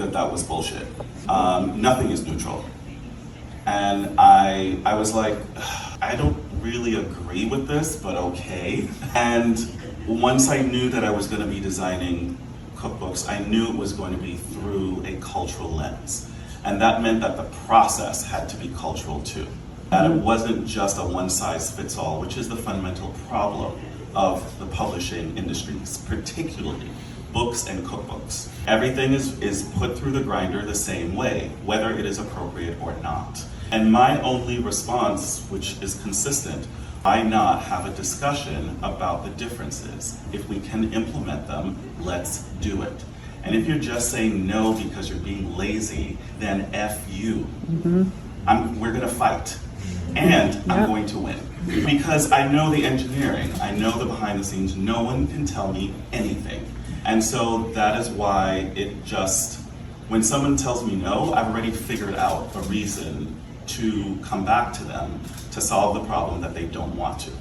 that that was bullshit. Nothing is neutral. And I was like, I don't really agree with this, but okay. And once I knew that I was going to be designing cookbooks, I knew it was going to be through a cultural lens. And that meant that the process had to be cultural too. That it wasn't just a one-size-fits-all, which is the fundamental problem of the publishing industries, particularly books and cookbooks. Everything is put through the grinder the same way, whether it is appropriate or not. And my only response, which is consistent, why not have a discussion about the differences? If we can implement them, let's do it. And if you're just saying no because you're being lazy, then F you. We're gonna fight. And I'm going to win. Because I know the engineering, I know the behind the scenes, no one can tell me anything. And so that is why when someone tells me no, I've already figured out a reason to come back to them to solve the problem that they don't want to.